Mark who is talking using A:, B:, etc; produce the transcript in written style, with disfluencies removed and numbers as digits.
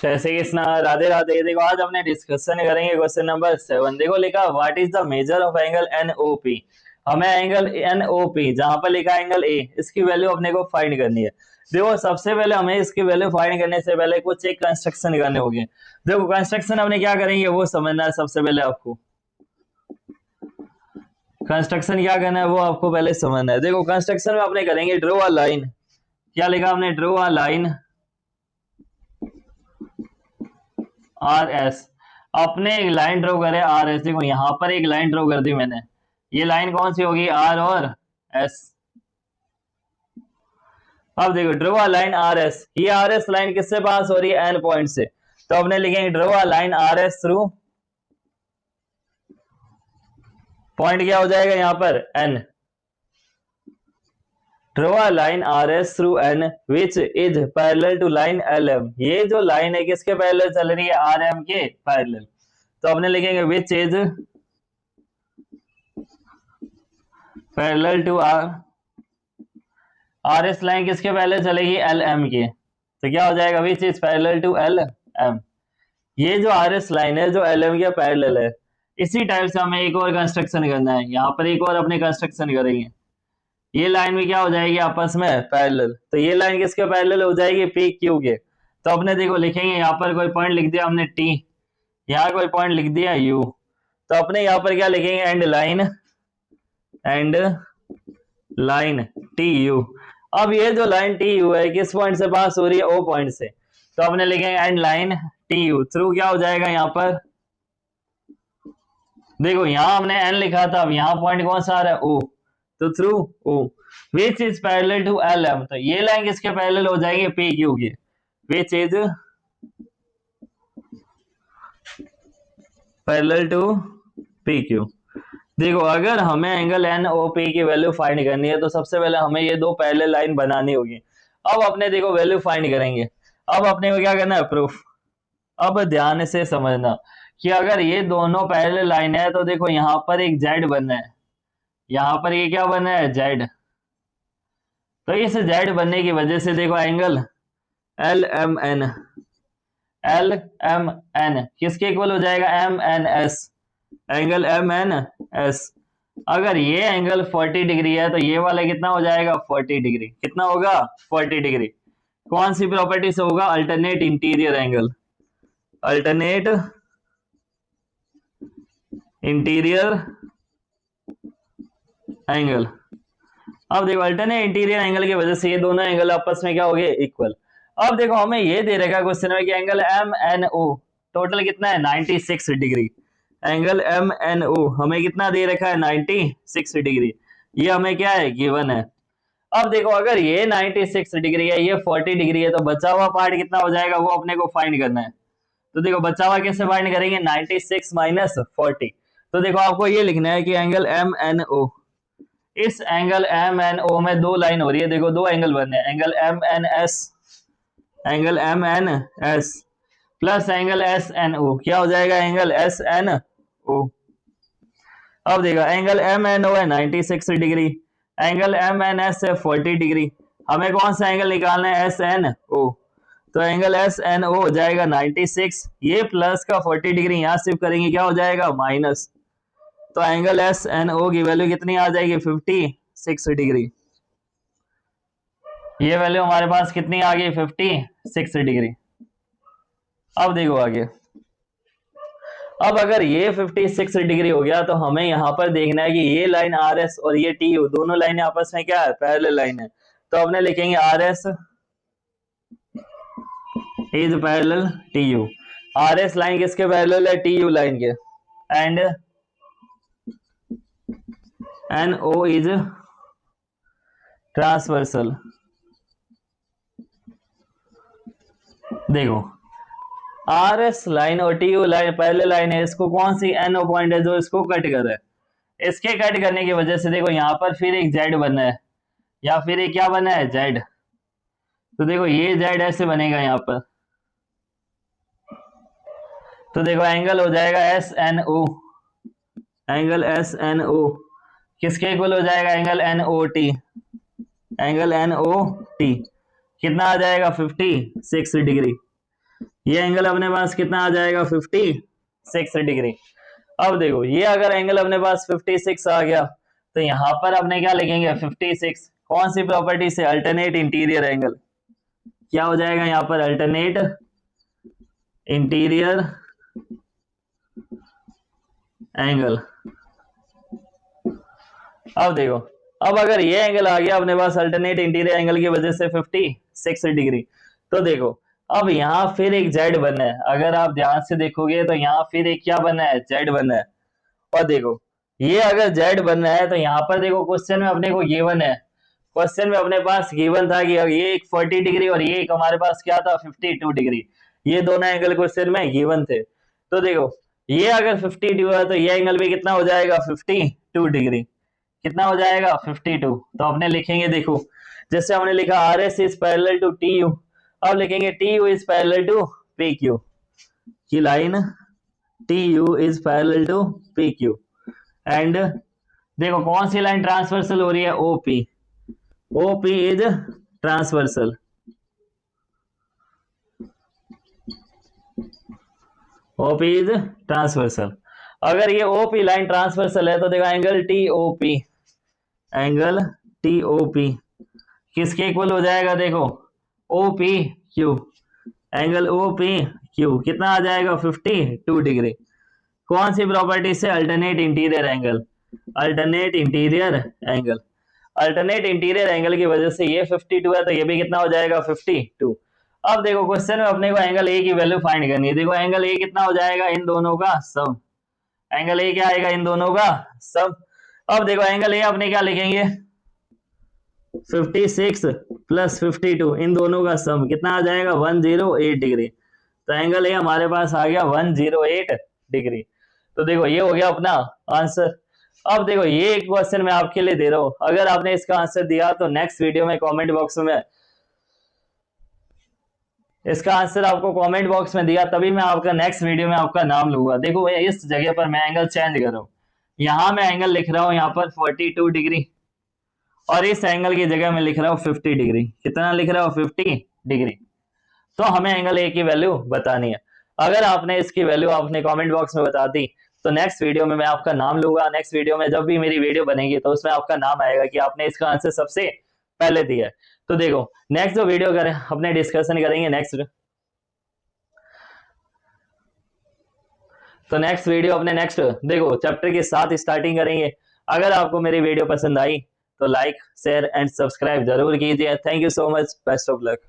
A: जैसे कि स्ना राधे राधे। देखो आज हमने डिस्कशन करेंगे क्वेश्चन नंबर 7। देखो लिखा what is the measure of angle N O P. हमें एंगल एन ओ पी जहां पर लिखा है एंगल ए, इसकी वैल्यू अपने को फाइंड करनी है। देखो सबसे पहले हमें इसकी वैल्यू फाइंड करने से पहले कुछ एक कंस्ट्रक्शन करने होंगे। देखो कंस्ट्रक्शन हमने क्या करेंगे वो समझना है। सबसे पहले आपको कंस्ट्रक्शन क्या करना है वो आपको पहले समझना है। देखो कंस्ट्रक्शन में अपने करेंगे ड्रो अ लाइन। क्या लिखा हमने? Draw a line R S. अपने एक लाइन ड्रॉ करे आर एस। देखो यहां पर एक लाइन ड्रॉ कर दी मैंने। ये लाइन कौन सी होगी? आर और एस। अब देखो draw a line R S. ये आर एस लाइन किससे पास हो रही है? एन पॉइंट से। तो अपने लिखेंगे draw a line R S through point क्या हो जाएगा यहाँ पर? N. Draw a line R S through N which is parallel to line L M. ये जो लाइन है किसके पैरेलल चल रही है? आर एम के पैरेलल। तो अपने लिखेंगे which is parallel to R. R S line किसके पैरेलल चलेगी? एल एम के। तो क्या हो जाएगा? Which is parallel to L M. ये जो आर एस लाइन है जो एल एम के पैरेलल है। इसी टाइप से हमें एक और कंस्ट्रक्शन करना है। यहाँ पर एक और अपने कंस्ट्रक्शन करेंगे। ये लाइन भी क्या हो जाएगी? आपस में पैरेलल। तो ये लाइन किसके पैरेलल हो जाएगी? पी क्यू के। तो अपने देखो लिखेंगे यहाँ पर कोई पॉइंट लिख दिया हमने टी, यहाँ कोई पॉइंट लिख दिया यू। तो अपने यहाँ पर क्या लिखेंगे? And line T U. अब ये जो लाइन टी यू है किस पॉइंट से पास हो रही है? ओ पॉइंट से। तो अपने लिखेंगे and line T you through क्या हो जाएगा यहाँ पर? देखो यहाँ हमने एन लिखा था, अब यहाँ पॉइंट कौन सा आ रहा है? ओ। तो through O which is parallel to L M. तो ये लाइन किसके पैरेलल हो जाएगी? पी क्यू की। Which is parallel to P Q. देखो अगर हमें एंगल एन ओ पी की वैल्यू फाइंड करनी है तो सबसे पहले हमें ये दो पैरेलल लाइन बनानी होगी। अब अपने देखो वैल्यू फाइंड करेंगे। अब अपने को क्या करना है? प्रूफ। अब ध्यान से समझना कि अगर ये दोनों पैरेलल लाइन है तो देखो यहाँ पर एक जेड बनना है, यहाँ पर ये क्या बनना है? जेड। तो इस जेड बनने की वजह से देखो angle L M N, L M N किसके इक्वल हो जाएगा? M N S. Angle M N S. अगर ये एंगल 40 डिग्री है तो ये वाला कितना हो जाएगा? 40 डिग्री। कितना होगा? 40 डिग्री। कौन सी प्रॉपर्टी से होगा? Alternate interior angle. Alternate interior angle. अब देखो अल्टरनेट इंटीरियर एंगल की वजह से ये दोनों एंगल आपस में क्या हो गए? इक्वल। अब देखो हमें ये दे रखा क्वेश्चन में कि angle M N O total कितना है? 96 degree. Angle M N O हमें कितना दे रखा है? 96 डिग्री। ये हमें क्या है? गिवन है। अब देखो अगर ये 96 डिग्री है, ये 40 डिग्री है, तो बचा हुआ पार्ट कितना हो जाएगा वो अपने को फाइंड करना है। तो देखो बचा हुआ कैसे फाइंड करेंगे? 96 माइनस 40। तो देखो आपको ये लिखना है कि एंगल एम एन ओ, इस एंगल एम एन ओ में दो लाइन हो रही है। देखो दो एंगल बन रहे हैं, angle M N S, angle M N S plus angle S N O. क्या हो जाएगा? Angle S N O. अब देखो एंगल एम एन ओ है 96 degree, angle M N S है 40 डिग्री। हमें कौन सा एंगल निकालना है? S N O. तो एंगल एस एन ओ हो जाएगा 96, ये प्लस का 40 डिग्री यहाँ शिफ्ट करेंगे क्या हो जाएगा? माइनस। तो एंगल एस एन ओ की वैल्यू कितनी आ जाएगी? 56 डिग्री। ये वैल्यू हमारे पास कितनी आ गई? 56 डिग्री। अब देखो आगे। अब अगर ये 56 डिग्री हो गया तो हमें यहाँ पर देखना है कि ये लाइन आर एस और ये टी यू दोनों लाइनें आपस में क्या है? पैरेलल लाइन है। तो अपने लिखेंगे R S is parallel T U. R S line किसके पैरेलल है? टी यू लाइन के। And N O is transversal. देखो आर एस लाइन और T U line parallel line है, इसको कौन सी एन ओ पॉइंट है जो इसको कट कर रहा है। इसके कट करने की वजह से देखो यहाँ पर फिर एक जेड बना है, या फिर एक क्या बना है? जेड। तो देखो ये जेड ऐसे बनेगा यहाँ पर। तो देखो एंगल हो जाएगा S N O, angle S N O किसके इक्वल हो जाएगा? Angle N O T, angle N O T कितना आ जाएगा? 56 डिग्री। ये एंगल अपने पास कितना आ जाएगा 56 डिग्री। अब देखो ये अगर एंगल अपने पास 56 आ गया तो यहां पर अपने क्या लिखेंगे 56 कौन सी प्रॉपर्टी से, अल्टरनेट इंटीरियर एंगल। क्या हो जाएगा यहाँ पर अल्टरनेट इंटीरियर एंगल। अब देखो अब अगर ये एंगल आ गया अपने पास अल्टरनेट इंटीरियर एंगल की वजह से 56 डिग्री, तो देखो अब यहाँ फिर एक जेड बना है। अगर आप ध्यान से देखोगे तो यहाँ फिर एक क्या बना है, जेड बना है। और देखो ये अगर जेड बनना है तो यहाँ पर देखो क्वेश्चन में अपने को गिवन है, क्वेश्चन में अपने पास गिवन था कि ये एक 40 डिग्री और ये एक हमारे पास क्या था 52 डिग्री। ये दोनों एंगल क्वेश्चन में गिवन थे। तो देखो ये अगर 52 है तो ये एंगल भी कितना हो जाएगा 52 डिग्री। कितना हो जाएगा 52। तो अपने लिखेंगे देखो जैसे हमने लिखा R S is parallel to T U, अब लिखेंगे T U is parallel to P Q की line T U is parallel to P Q. And देखो कौन सी लाइन ट्रांसवर्सल हो रही है, OP, OP is transversal. OP is transversal. अगर ये ओपी लाइन ट्रांसवर्सल है तो देखो एंगल टीओपी, एंगल टीओपी किसके इक्वल हो जाएगा, देखो OP Q, angle OP Q कितना आ जाएगा 52 डिग्री। कौन सी प्रॉपर्टी से, alternate interior angle, alternate interior angle. Alternate interior angle की वजह से ये 52 है तो ये भी कितना हो जाएगा 52। अब देखो क्वेश्चन में अपने को एंगल ए की वैल्यू फाइंड करनी है। देखो एंगल ए कितना हो जाएगा, इन दोनों का सम। एंगल ए क्या आएगा, इन दोनों का सम। अब देखो एंगल ए अपने क्या लिखेंगे 56 प्लस 52, इन दोनों का सम कितना आ जाएगा 108 डिग्री। तो एंगल ए हमारे पास आ गया 108 डिग्री। तो देखो ये हो गया अपना आंसर। अब देखो ये एक क्वेश्चन मैं आपके लिए दे रहा हूं, अगर आपने इसका आंसर दिया तो नेक्स्ट वीडियो में कमेंट बॉक्स में इसका आंसर आपको कमेंट बॉक्स में दिया तभी मैं आपका नेक्स्ट वीडियो में आपका नाम लूंगा। देखो इस जगह पर मैं एंगल चेंज कर रहा हूँ, यहां मैं एंगल लिख रहा हूं यहाँ पर 42 डिग्री और इस एंगल की जगह मैं लिख रहा हूँ 50 डिग्री। कितना लिख रहा हूँ 50 डिग्री। तो हमें एंगल ए की वैल्यू बतानी है। अगर आपने इसकी वैल्यू आपने कमेंट बॉक्स में बता दी तो नेक्स्ट वीडियो में मैं आपका नाम लूंगा। नेक्स्ट वीडियो में जब भी मेरी वीडियो बनेगी तो उसमें आपका नाम आएगा कि आपने इसका आंसर सबसे पहले दिया है। तो देखो नेक्स्ट जो वीडियो करें अपने डिस्कशन करेंगे नेक्स्ट वीडियो अपने नेक्स्ट देखो चैप्टर के साथ स्टार्टिंग करेंगे। अगर आपको मेरी वीडियो पसंद आई तो लाइक शेयर एंड सब्सक्राइब जरूर कीजिए। Thank you so much, best of luck.